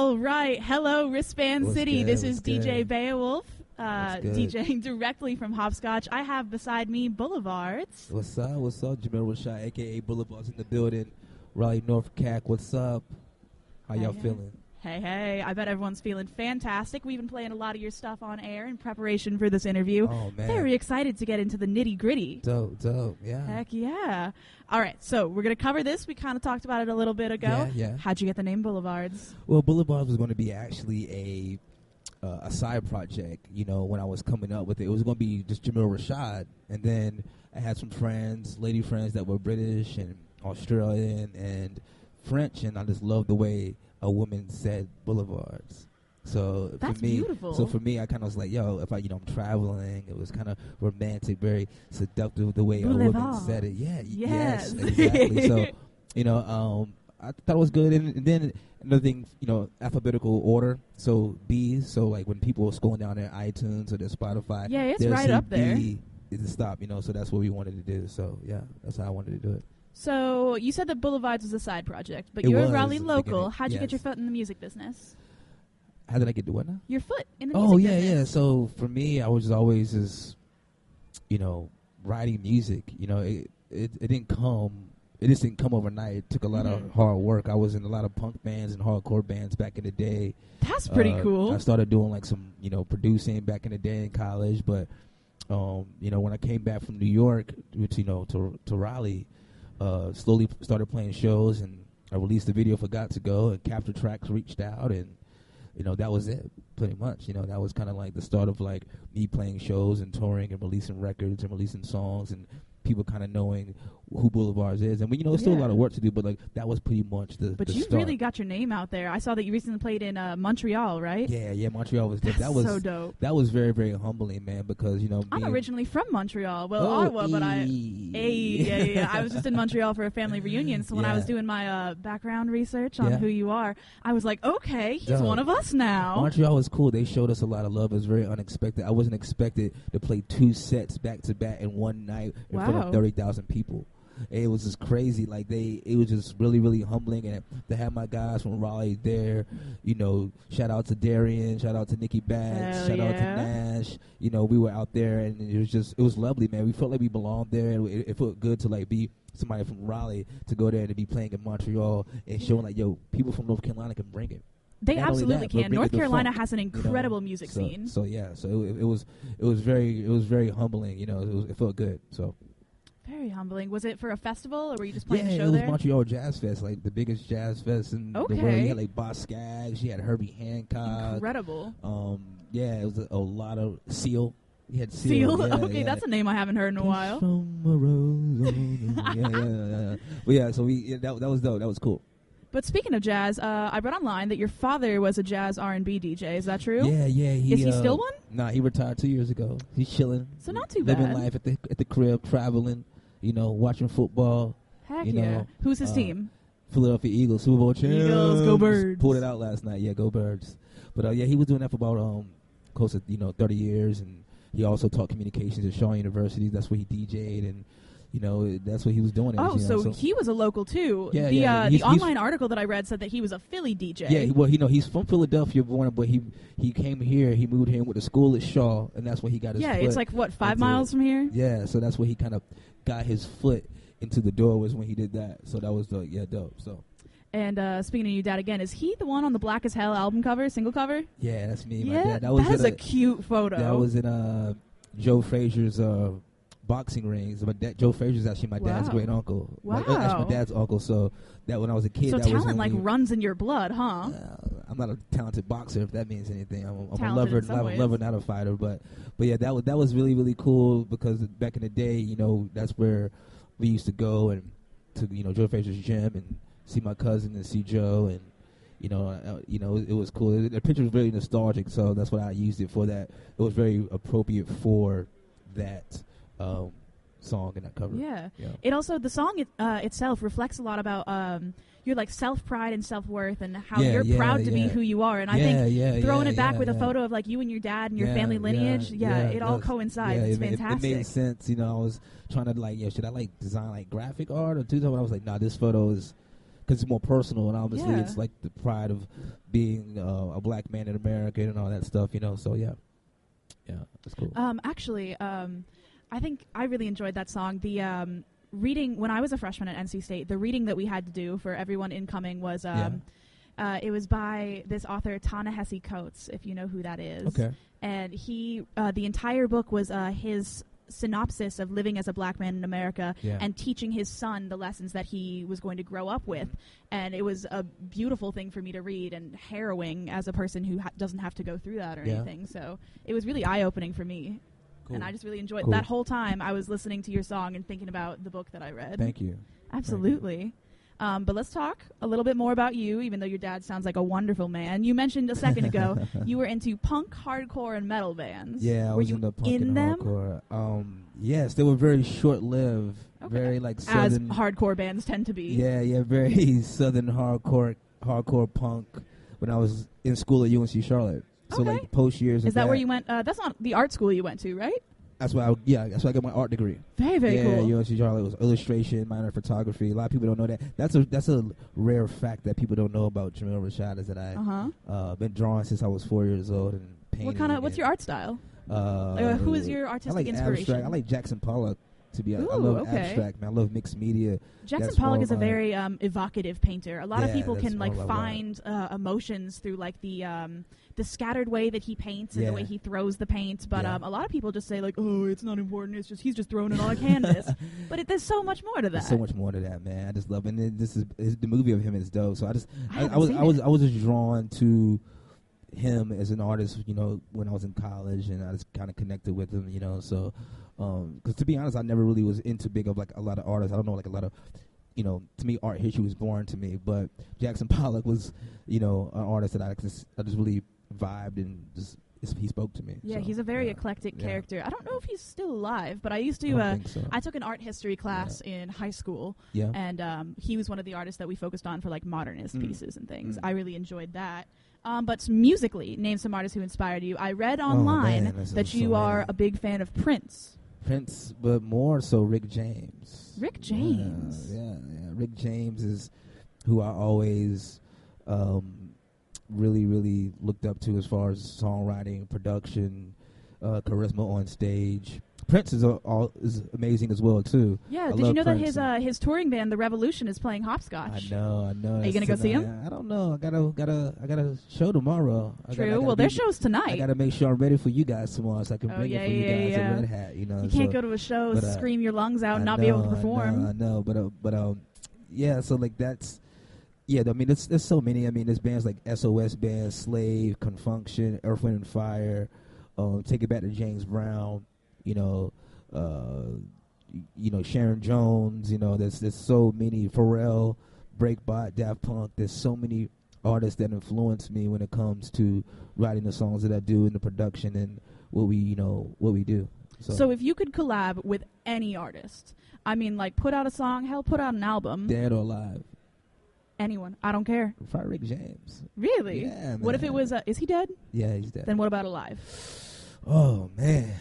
All right. Hello, Wristband What's City. good? This What's is DJ good? Beowvlf, good? DJing directly from Hopscotch. I have beside me Boulevards. What's up? What's up? Jamil Rashad, a.k.a. Boulevards in the building. Raleigh, North Cac. What's up? How y'all feeling? Hey. I bet everyone's feeling fantastic. We've been playing a lot of your stuff on air in preparation for this interview. Oh, man. Very excited to get into the nitty-gritty. Dope. Yeah. Heck yeah. All right, so we're going to cover this. We kind of talked about it a little bit ago. Yeah. How'd you get the name Boulevards? Well, Boulevards was going to be actually a side project, when I was coming up with it. It was going to be just Jamil Rashad. And then I had some lady friends that were British and Australian and French, and I just loved the way a woman said Boulevards. So That's for me, beautiful. So for me, I kind of was like, yo, if I'm traveling, it was kind of romantic, very seductive the way Boulevard. a woman said it. Yeah, yes, exactly. So, I thought it was good. And then another thing, alphabetical order. So B. So like when people are scrolling down their iTunes or their Spotify, yeah, it's right up there. B is to stop. So that's what we wanted to do. So yeah, that's how I wanted to do it. So you said that Boulevards was a side project, but It you're a was Raleigh at the local. beginning, How'd you get yes. your foot in the music business? How did I get to what now? Your foot in the music business. Yeah. So for me, I was always just, writing music. It didn't come. It just didn't come overnight. It took a lot of hard work. I was in a lot of punk bands and hardcore bands back in the day. That's pretty cool. I started doing like some, producing back in the day in college. But, when I came back from New York, to Raleigh, slowly started playing shows, and I released a video for Got to Go, and Capture Tracks reached out, and that was it pretty much. That was kind of like the start of like me playing shows and touring and releasing records and releasing songs and people kind of knowing who Boulevards is. And there's still a lot of work to do, but like that was pretty much the But you start. really got your name out there. I saw that you recently played in Montreal, right? Yeah, Montreal was dope. That's so dope. That was very, very humbling, man, because I'm originally from Montreal. Well, Oh, Ottawa, but I was just in Montreal for a family reunion. So when I was doing my background research on who you are, I was like, okay, he's one of us now. Montreal was cool. They showed us a lot of love. It was very unexpected. I wasn't expected to play 2 sets back to back in one night in front of 30,000 people. It was just crazy. Like it was just really, really humbling, and to have my guys from Raleigh there. Shout out to Darian, shout out to Nikki Bags, shout out to Nash. We were out there, and it was lovely, man. We felt like we belonged there, and it felt good to like be somebody from Raleigh to go there and to be playing in Montreal and showing like, yo, people from North Carolina can bring it. They Not absolutely that, can. North Carolina funk, has an incredible music scene. So it was very humbling. It felt good. So. Very humbling. Was it for a festival, or were you just playing a show it was there? Montreal Jazz Fest, like the biggest jazz fest in the world. You had like Boss Skaggs, you had Herbie Hancock. Incredible. It was a lot of Seal. You had Seal? Yeah, okay, that's a name I haven't heard in a while. But so that was dope. That was cool. But speaking of jazz, I read online that your father was a jazz R&B DJ. Is that true? Yeah. Is he still one? Nah, he retired 2 years ago. He's chilling. So not too bad. Living life at the crib, traveling. Watching football. Heck yeah. Who's his team? Philadelphia Eagles, Super Bowl champs. Eagles, go Birds. Pulled it out last night. Yeah, go Birds. But he was doing that for about close to 30 years, and he also taught communications at Shaw University. That's where he DJ'd, and that's what he was doing. So he was a local too. Yeah, the online article that I read said that he was a Philly DJ. Yeah, he's from Philadelphia, born, but he came here. He moved here with the school at Shaw, and that's where he got his. Yeah, foot it's like 5 miles from here. Yeah, so that's where he kind of got his foot into the door, was when he did that. So that was dope. So. And speaking of your dad again, is he the one on the Black as Hell album cover, single cover? Yeah, that's me. Yeah, my dad. That is a cute photo. That was in Joe Frazier's boxing rings. Joe Frazier's actually my dad's great uncle. Wow. That's my dad's uncle. So that when I was a kid, so that talent was runs in your blood, huh? I'm not a talented boxer, if that means anything. I'm a lover, not a fighter. But yeah, that was really, really cool, because back in the day, that's where we used to go and to Joe Frazier's gym and see my cousin and see Joe, and it was cool. The picture was very nostalgic, so that's what I used it for. That it was very appropriate for that song and that cover. Yeah. It also, the song itself reflects a lot about your like self-pride and self-worth, and how you're proud to be who you are. And I think throwing it back with a photo of like you and your dad and your family lineage, it all coincides. It's fantastic. It made sense. I was trying to should I design graphic art or do something? I was like, nah, this photo is because it's more personal, and obviously it's like the pride of being a black man in America and all that stuff, you know. So yeah, that's cool. Actually, I think I really enjoyed that song. The reading when I was a freshman at NC State, the reading that we had to do for everyone incoming was it was by this author Ta-Nehisi Coates, if you know who that is. Okay. And he the entire book was his synopsis of living as a black man in America and teaching his son the lessons that he was going to grow up with. And it was a beautiful thing for me to read, and harrowing as a person who doesn't have to go through that or anything. So it was really eye-opening for me. Cool. And I just really enjoyed that whole time. I was listening to your song and thinking about the book that I read. Thank you. Absolutely. Thank you. But let's talk a little bit more about you, even though your dad sounds like a wonderful man. You mentioned a second ago you were into punk, hardcore, and metal bands. Yeah, I was into punk and hardcore. Yes, they were very short-lived, very like southern. As hardcore bands tend to be. Yeah, very southern hardcore punk when I was in school at UNC Charlotte. So like post years. Is that where you went? That's not the art school you went to, right? That's why that's why I got my art degree. Very cool. Yeah, UNC Charlotte was illustration, minor in photography. A lot of people don't know that. That's a rare fact that people don't know about Jamil Rashad, is that I been drawing since I was 4 years old and painting. What's your art style? Who is your artistic inspiration? Abstract. I like Jackson Pollock. To be honest, I love abstract, man. I love mixed media. Jackson Pollock is a very evocative painter. A lot of people can like find emotions through like the scattered way that he paints and the way he throws the paint. But a lot of people just say like, oh, it's not important. It's just he's just throwing it on a canvas. But there's so much more to that. There's so much more to that, man. I just love it. And this is the movie of him is dope. So I was just drawn to him as an artist, you know, when I was in college, and I just kind of connected with him, you know. So, because to be honest, I never really was into big of like a lot of artists. I don't know, like a lot of, you know, to me, art history was boring to me. But Jackson Pollock was, you know, an artist that I just really vibed and just he spoke to me. Yeah, so, he's a very eclectic character. I don't know if he's still alive, but I used to. I took an art history class in high school, and he was one of the artists that we focused on for like modernist pieces and things. I really enjoyed that. But musically, name some artists who inspired you. I read online that you are a big fan of Prince. Prince, but more so Rick James. Rick James. Yeah. Rick James is who I always really, really looked up to as far as songwriting, production, charisma on stage. Prince is amazing as well too. Yeah, did you know Prince that his touring band, The Revolution, is playing Hopscotch? I know. Are you gonna go see him? I don't know. I got a show tomorrow. True. Well, their show's tonight. I gotta make sure I'm ready for you guys tomorrow, so I can bring it for you guys at Red Hat. You know, you can't go to a show, scream your lungs out, and not be able to perform. I know, but yeah. So like that's. Yeah, I mean, there's so many. I mean, there's bands like SOS Band, Slave, Confunction, Earth, Wind, and Fire, Take It Back to James Brown, you know, Sharon Jones, you know, there's so many, Pharrell, Breakbot, Daft Punk. There's so many artists that influence me when it comes to writing the songs that I do and the production and what we do. So if you could collab with any artist, I mean, like put out a song, put out an album. Dead or alive. Anyone. I don't care. Probably Rick James. Really? Yeah, man. What if it was, is he dead? Yeah, he's dead. Then what about alive? Oh, man.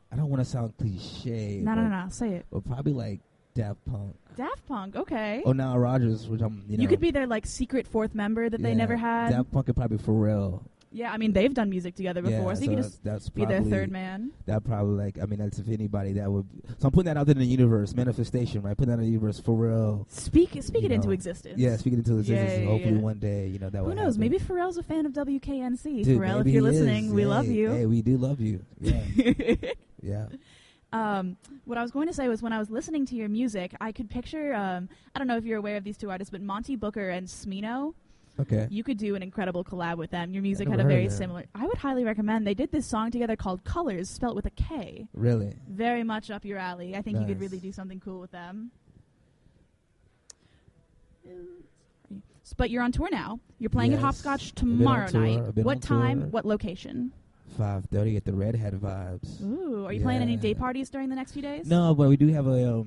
I don't want to sound cliche. No. Say it. But probably like Daft Punk. Daft Punk, okay. Oh, Nile Rodgers, which I'm, you could be their like secret fourth member that they never had. Daft Punk and probably Pharrell. Yeah, I mean, they've done music together before, so you could just be their third man. That probably, like, I mean, that's if anybody that would. So I'm putting that out there in the universe, manifestation, right? Putting that in the universe, Pharrell. Speak it into existence. Yeah, speak it into existence. Yeah, hopefully one day, you know, that would happen. Who knows? Maybe Pharrell's a fan of WKNC. Dude, Pharrell, if you're listening, we love you. Hey, we do love you. Yeah. Yeah. What I was going to say was when I was listening to your music, I could picture, I don't know if you're aware of these two artists, but Monty Booker and Smino. Okay. You could do an incredible collab with them. Your music had a very similar. I would highly recommend. They did this song together called Colors, spelt with a K. Really? Very much up your alley. I think you could really do something cool with them. But you're on tour now. You're playing at Hopscotch tomorrow night. What time? What location? 5:30 at the Red Hat Vibes. Ooh, are you playing any day parties during the next few days? No, but we do have a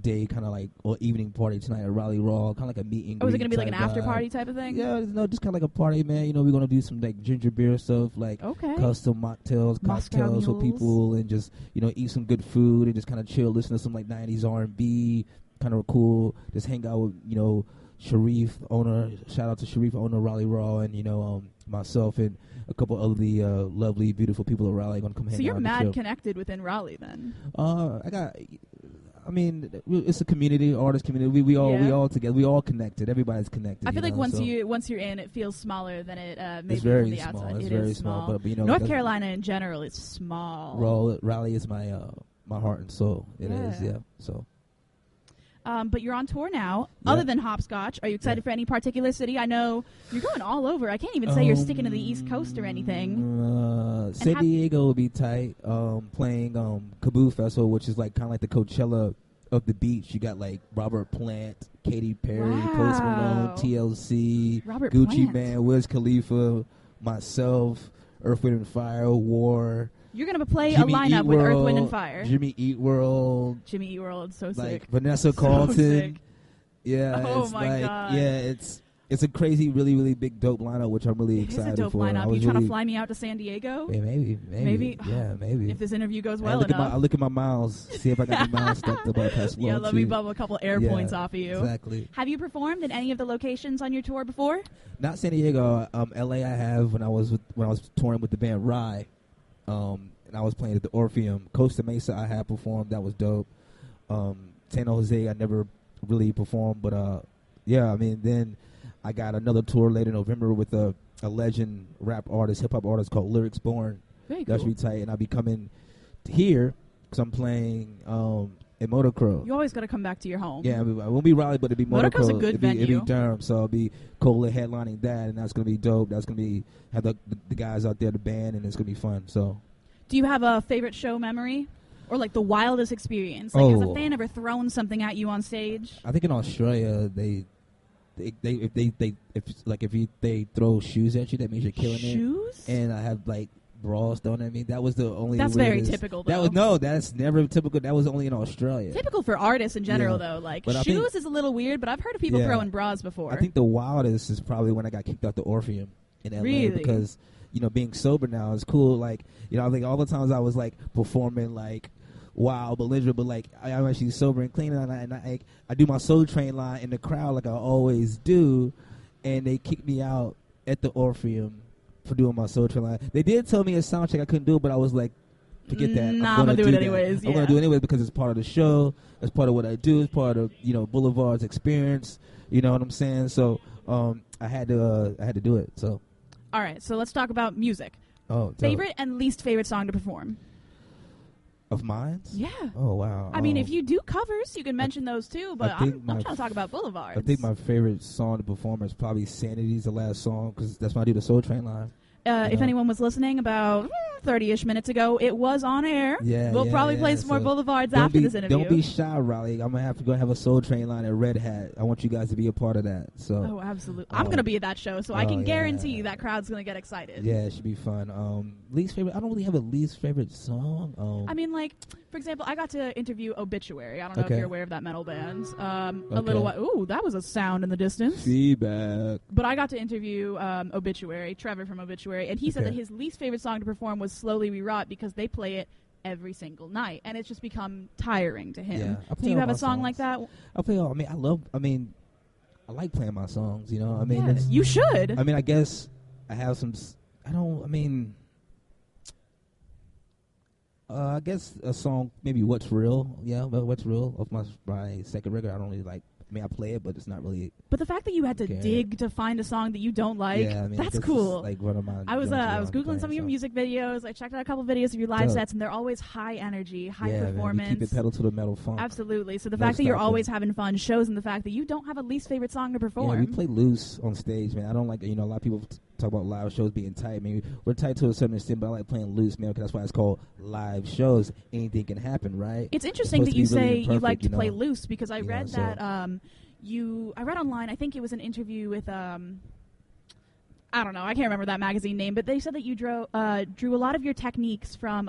day kind of like evening party tonight at Raleigh Raw, kind of like a meeting. Oh, is it going to be like an after party type of thing? Yeah, no, just kind of like a party, man. You know, we're going to do some like ginger beer stuff, like custom cocktails for people, and just, you know, eat some good food and just kind of chill, listen to some like 90s R&B, kind of cool. Just hang out with, you know, Sharif, owner. Shout out to Sharif, owner of Raleigh Raw, and, you know, myself and a couple of the lovely, beautiful people of Raleigh going to come hang out. So you're mad connected within Raleigh then? It's a community, artist community. We all together. We all connected. Everybody's connected. I feel like once you're in, it feels smaller than it maybe from the outside. It's very small. But you know, North Carolina in general is small. Raleigh is my heart and soul. It is, yeah. So. But you're on tour now. Yeah. Other than Hopscotch, are you excited for any particular city? I know you're going all over. I can't even say you're sticking to the East Coast or anything. San Diego will be tight. Playing Kaboo Festival, which is like kind of like the Coachella of the beach. You got like Robert Plant, Katy Perry, Post Malone, TLC, Gucci Mane, Wiz Khalifa, myself, Earth, Wind & Fire, War. You're going to play Jimmy a lineup with Earth, Wind & Fire. Jimmy Eat World. Jimmy Eat World, so sick. Like Vanessa Carlton. Sick. Yeah. Oh, my God. Yeah, it's a crazy, really, really big, dope lineup, which I'm really excited for. It's a dope lineup. You trying to fly me out to San Diego? Yeah, maybe. Yeah, maybe. If this interview goes well enough. I look at my miles, see if I got any miles stacked up. Yeah, let me bubble a couple air points off of you. Exactly. Have you performed in any of the locations on your tour before? Not San Diego. LA I have when I was touring with the band Rye. And I was playing at the Orpheum. Costa Mesa I had performed. That was dope. San Jose I never really performed. But, yeah, I mean, then I got another tour later in November with a legend rap artist, hip-hop artist called Lyrics Born. Very cool. That should be tight. And I'll be coming here because I'm playing at Motorcrow. You always got to come back to your home. Yeah, I won't be Raleigh, but it'll be Motorcrow. Motorcrow's a good venue. It'll be Durham, so I'll be Cola headlining that, and that's going to be dope. That's going to be have the guys out there, the band, and it's going to be fun. So. Do you have a favorite show memory? Or like the wildest experience? Like, has a fan ever thrown something at you on stage? I think in Australia if they throw shoes at you, that means you're killing shoes? It. And I have like bras thrown at me. That was the only. That's very typical, though. That's never typical. That was only in Australia. Typical for artists in general, though. Like shoes is a little weird, but I've heard of people throwing bras before. I think the wildest is probably when I got kicked out the Orpheum in LA because. You know, being sober now is cool. Like, you know, I think all the times I was like performing like wild, belligerent, but like I'm actually sober and clean, and I do my Soul Train line in the crowd like I always do, and they kicked me out at the Orpheum for doing my Soul Train line. They did tell me a sound check I couldn't do it, but I was like, forget that. Nah, I'm gonna do it anyways. I'm gonna do it anyways because it's part of the show. It's part of what I do. It's part of Boulevards experience. You know what I'm saying? So I had to do it. So. All right, so let's talk about music. Favorite and least favorite song to perform? Of mine? Yeah. Oh, wow. I mean, if you do covers, you can mention those too, but I'm trying to talk about Boulevards. I think my favorite song to perform is probably Sanity's the last song because that's when I do the Soul Train line. If anyone was listening about 30-ish minutes ago, it was on air. We'll probably play some more Boulevards after this interview. Don't be shy, Raleigh. I'm going to have to go have a Soul Train line at Red Hat. I want you guys to be a part of that. So. Oh, absolutely. I'm going to be at that show, so I can guarantee you that crowd's going to get excited. Yeah, it should be fun. Least favorite? I don't really have a least favorite song. I mean, like, for example, I got to interview Obituary. I don't know if you're aware of that metal band. A little while. Ooh, that was a sound in the distance. Feedback. But I got to interview Obituary, Trevor from Obituary, and he said that his least favorite song to perform was Slowly We Rot because they play it every single night, and it's just become tiring to him. Yeah, do you have a song like that? I play all. I like playing my songs. You know, I mean, you should. I mean, I guess I have some. I guess a song, maybe What's Real. Yeah, but What's Real of my second record. I don't really like. I mean, I play it, but it's not really. But the fact that you had to dig to find a song that you don't like, that's cool. Like one of my I was Googling some of your music videos. I checked out a couple videos of your live sets, and they're always high energy, high performance. Man, you keep it pedal to the metal funk. Absolutely. So the fact that you're always having fun shows in the fact that you don't have a least favorite song to perform. Yeah, we play loose on stage, man. I don't like, a lot of people talk about live shows being tight. I mean, we're tight to a certain extent, but I like playing loose, man, because that's why it's called live shows. Anything can happen, right? It's interesting that you say you like to play loose because I read that I read online, I think it was an interview with I don't know, I can't remember that magazine name, but they said that you drew a lot of your techniques from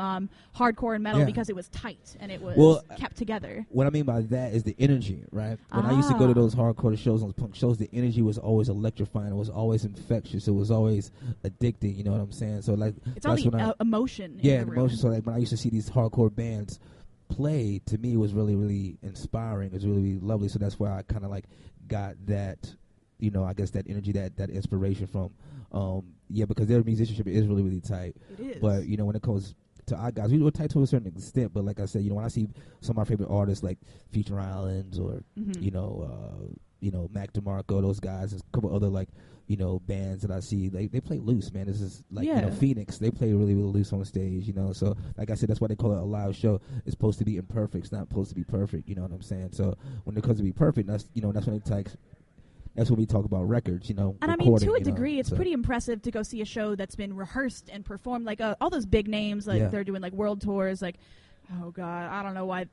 hardcore and metal because it was tight and it was kept together. What I mean by that is the energy, right? When I used to go to those hardcore shows, those punk shows, the energy was always electrifying. It was always infectious. It was always addicting. You know what I'm saying? So like, it's all the emotion. Yeah, the emotion. So like when I used to see these hardcore bands play to me was really, really inspiring. It was really, really lovely. So that's where I kind of like got that, I guess that energy, that inspiration from. Because their musicianship is really, really tight. It is. But, when it comes to our guys, we were tight to a certain extent. But like I said, when I see some of my favorite artists like Future Islands or, Mac DeMarco, those guys, and a couple other like, bands that I see, they play loose, man. This is like, Phoenix, they play really, really loose on stage, So like I said, that's why they call it a live show. It's supposed to be imperfect. It's not supposed to be perfect, you know what I'm saying? So when it comes to be perfect, that's when it takes. That's when we talk about records, And I mean, to a degree, it's pretty impressive to go see a show that's been rehearsed and performed. Like all those big names, like they're doing like world tours, like, oh God, I don't know why.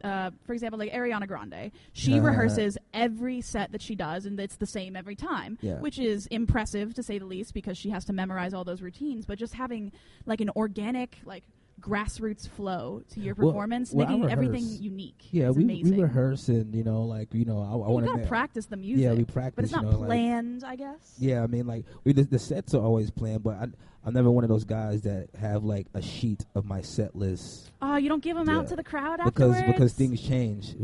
For example, like Ariana Grande, she rehearses every set that she does, and it's the same every time, which is impressive to say the least, because she has to memorize all those routines. But just having like an organic, like grassroots flow to your performance, making everything unique. Yeah, we rehearse, and I want to practice the music. Yeah, we practice, but it's not planned, I guess. Yeah, I mean, like the sets are always planned, but I'm never one of those guys that have like a sheet of my set list. Oh, you don't give them out to the crowd afterwards? Because things change.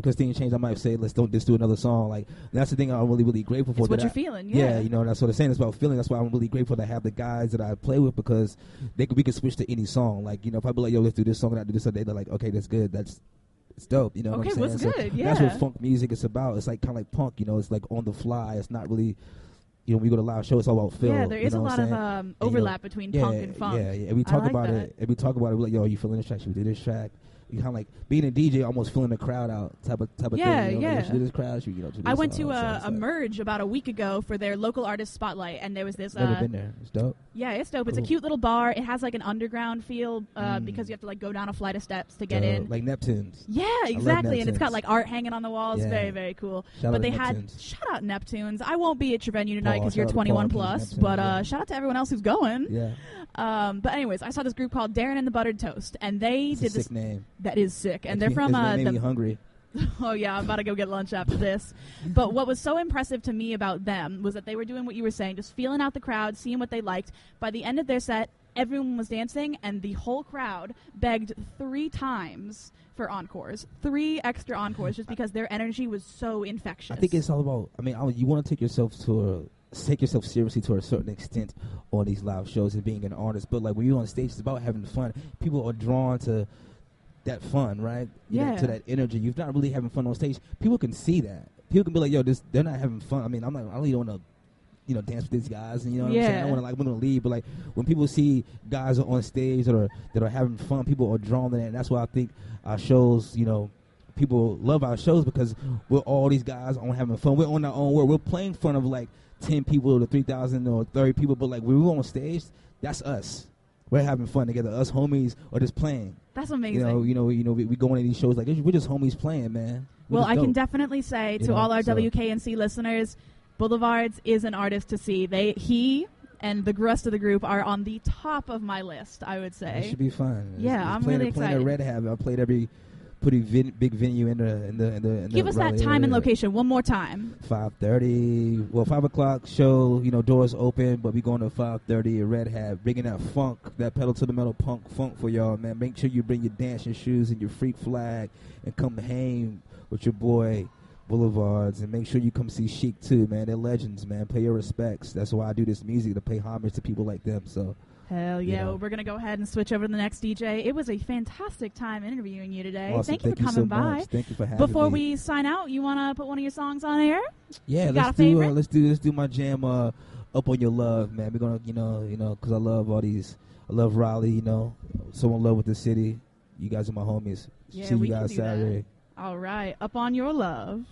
I might say, let's just do another song. Like, that's the thing I'm really, really grateful for. It's what you're feeling, yeah. Yeah, that's what I'm saying. It's about feeling. That's why I'm really grateful to have the guys that I play with, because we can switch to any song. Like, if I be like, yo, let's do this song and I do this, they're like, okay, that's good. It's dope. You know what I'm saying? What's good? Yeah. That's what funk music is about. It's like kind of like punk. It's like on the fly. It's not really. When we go to live show, it's all about feel. Yeah, there is a lot of overlap between punk and funk. Yeah, and we talk about it. And we talk about it. We're like, yo, are you feeling this track? Should we do this track? You kind of like being a DJ, almost feeling the crowd out type of thing. Yeah. Should do this crowd? Should we, do this I went to a merge about a week ago for their local artist spotlight, and there was this. Never been there. It's dope. Yeah, it's dope. Cool. It's a cute little bar. It has like an underground feel because you have to like go down a flight of steps to get in. Like Neptunes. Yeah, exactly. And it's got like art hanging on the walls. Yeah. Very, very cool. Shout out Neptunes. I won't be at your venue tonight because you're 21 plus. Neptunes, but shout out to everyone else who's going. Yeah. But anyways, I saw this group called Darren and the Buttered Toast, and they did this. Sick name. That is sick, and they're from made me hungry. Oh yeah, I'm about to go get lunch after this. But what was so impressive to me about them was that they were doing what you were saying, just feeling out the crowd, seeing what they liked. By the end of their set, everyone was dancing, and the whole crowd begged 3 times for encores, 3 extra encores, just because their energy was so infectious. I think it's all about. I mean, you want to take yourself seriously to a certain extent on these live shows and being an artist, but like when you're on stage, it's about having fun. People are drawn to that fun, right? To that energy. You're not really having fun on stage. People can see that. People can be like, yo, they're not having fun. I mean, I really don't want to dance with these guys, and what I'm saying? I don't want to leave, but like when people see guys are on stage that are having fun, people are drawn to that, and that's why I think our shows, people love our shows, because we're all these guys on having fun. We're on our own world. We're playing in front of like 10 people to 3,000 or 30 people, but like when we're on stage, that's us. We're having fun together. Us homies are just playing. That's amazing. We go into these shows like we're just homies playing, man. Well, I can definitely say to all our WKNC listeners, Boulevards is an artist to see. He and the rest of the group are on the top of my list, I would say. It should be fun. Yeah, I'm really excited. Playing at Red Hat, I played every pretty big venue in the Give us that time and location one more time. 5:30. Well, 5 o'clock show. Doors open, but we going to 5:30 at Red Hat, bringing that funk, that pedal to the metal punk funk for y'all, man. Make sure you bring your dancing shoes and your freak flag, and come hang with your boy Boulevards, and make sure you come see Chic too, man. They're legends, man. Pay your respects. That's why I do this music, to pay homage to people like them. So. Hell yeah. Well, we're going to go ahead and switch over to the next DJ. It was a fantastic time interviewing you today. Awesome. Thank you for coming by. Much. Thank you for having me. Before we sign out, you want to put one of your songs on air? Yeah, let's do my jam Up on Your Love, man. We're going to, because I love I love Raleigh, so in love with the city. You guys are my homies. Yeah, see you guys Saturday. All right. Up on Your Love.